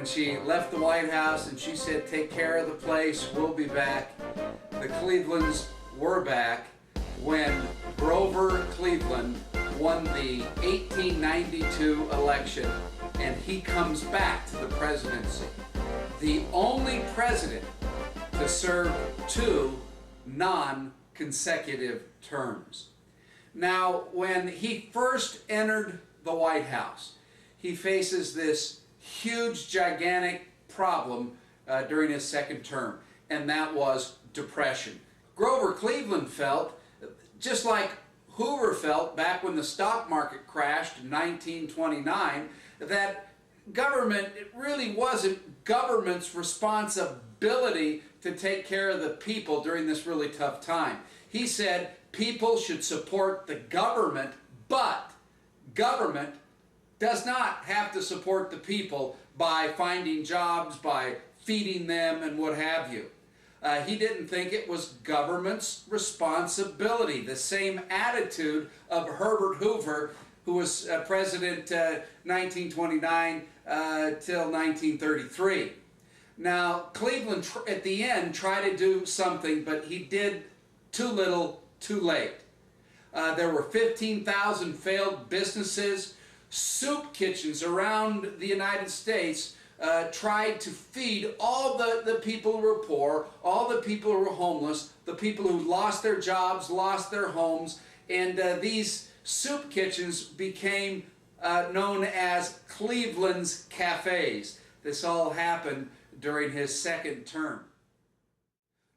she left the White House and she said, "Take care of the place, we'll be back." The Clevelands were back when Grover Cleveland won the 1892 election, and he comes back to the presidency. The only president to serve 2 non-consecutive terms. Now, when he first entered the White House, he faces this huge, gigantic problem during his second term, and that was depression. Grover Cleveland felt, just like Hoover felt back when the stock market crashed in 1929, that government, it really wasn't government's responsibility to take care of the people during this really tough time. He said people should support the government, but government does not have to support the people by finding jobs, by feeding them, and what have you. He didn't think it was government's responsibility. The same attitude of Herbert Hoover, who was president 1929 till 1933. Now, Cleveland at the end tried to do something, but he did too little, too late. There were 15,000 failed businesses. Soup kitchens around the United States tried to feed all the people who were poor, all the people who were homeless, the people who lost their jobs, lost their homes, and these soup kitchens became known as Cleveland's cafes. This all happened during his second term.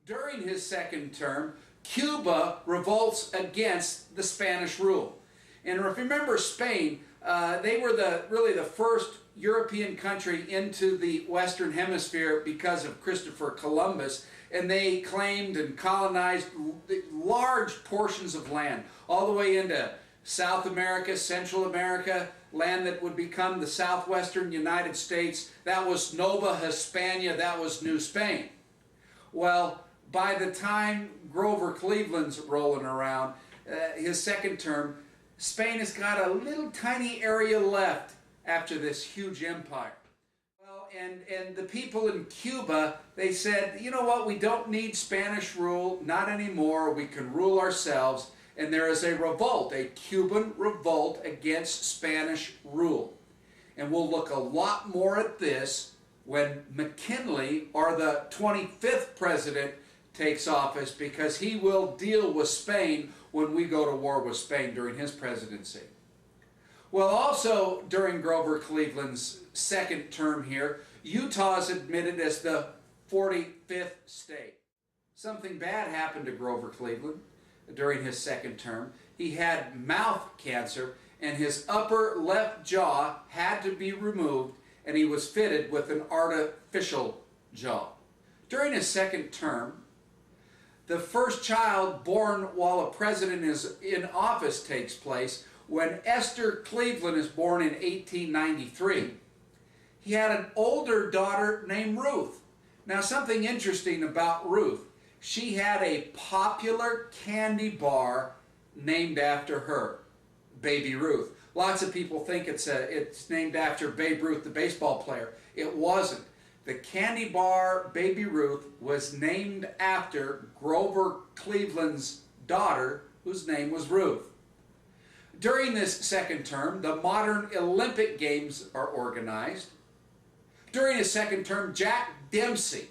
During his second term, Cuba revolts against the Spanish rule. And if you remember Spain, they were really the first European country into the Western Hemisphere because of Christopher Columbus, and they claimed and colonized large portions of land, all the way into South America, Central America, land that would become the southwestern United States. That was Nova Hispania, that was New Spain. Well, by the time Grover Cleveland's rolling around, his second term, Spain has got a little tiny area left after this huge empire. Well, and the people in Cuba, they said, you know what, we don't need Spanish rule, not anymore, we can rule ourselves. And there is a revolt, a Cuban revolt against Spanish rule. And we'll look a lot more at this when McKinley, or the 25th president, takes office, because he will deal with Spain when we go to war with Spain during his presidency. Well, also during Grover Cleveland's second term here, Utah is admitted as the 45th state. Something bad happened to Grover Cleveland during his second term. He had mouth cancer, and his upper left jaw had to be removed, and he was fitted with an artificial jaw. During his second term, the first child born while a president is in office takes place when Esther Cleveland is born in 1893. He had an older daughter named Ruth. Now, something interesting about Ruth, she had a popular candy bar named after her, Baby Ruth. Lots of people think it's named after Babe Ruth, the baseball player. It wasn't. The candy bar Baby Ruth was named after Grover Cleveland's daughter, whose name was Ruth. During this second term, the modern Olympic Games are organized. During his second term, Jack Dempsey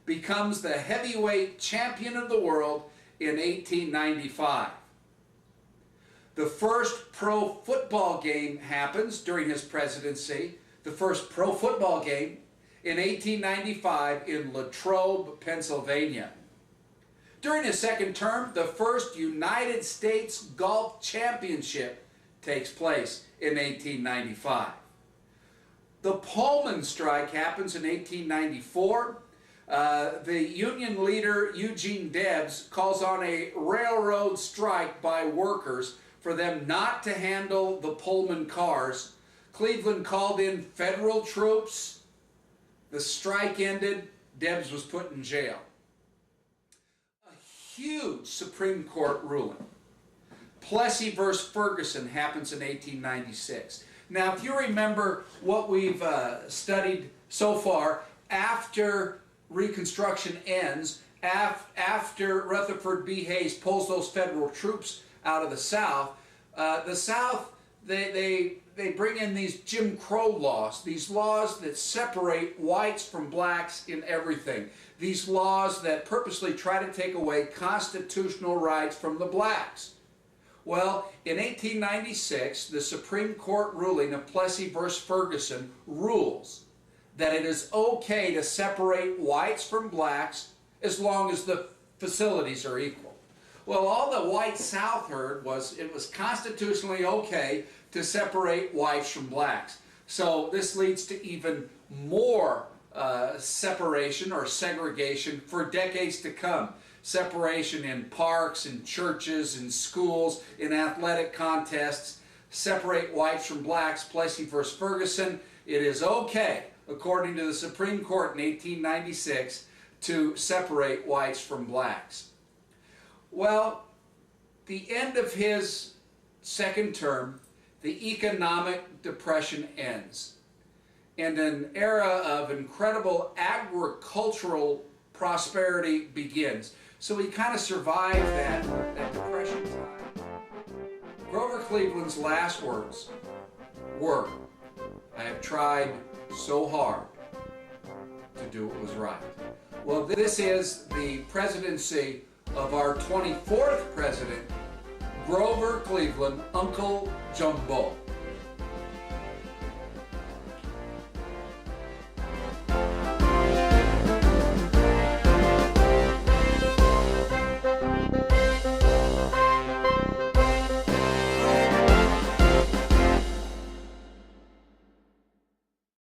becomes the heavyweight champion of the world in 1895. The first pro football game happens during his presidency, the first pro football game in 1895 in Latrobe, Pennsylvania. During his second term, the first United States Golf Championship takes place in 1895. The Pullman strike happens in 1894. The union leader Eugene Debs calls on a railroad strike by workers for them not to handle the Pullman cars. Cleveland called in federal troops. The strike ended. Debs was put in jail. A huge Supreme Court ruling. Plessy versus Ferguson happens in 1896. Now, if you remember what we've studied so far after Reconstruction ends, after Rutherford B. Hayes pulls those federal troops out of the South, they bring in these Jim Crow laws, these laws that separate whites from blacks in everything. These laws that purposely try to take away constitutional rights from the blacks. Well, in 1896, the Supreme Court ruling of Plessy v. Ferguson rules that it is okay to separate whites from blacks as long as the facilities are equal. Well, all the white South heard was it was constitutionally okay to separate whites from blacks. So this leads to even more separation or segregation for decades to come. Separation in parks, in churches, in schools, in athletic contests. Separate whites from blacks, Plessy v. Ferguson. It is okay, according to the Supreme Court in 1896, to separate whites from blacks. Well, the end of his second term, the economic depression ends, and an era of incredible agricultural prosperity begins. So he kind of survived that depression time. Grover Cleveland's last words were, "I have tried so hard to do what was right." Well, this is the presidency of our 24th president, Grover Cleveland, Uncle Jumbo.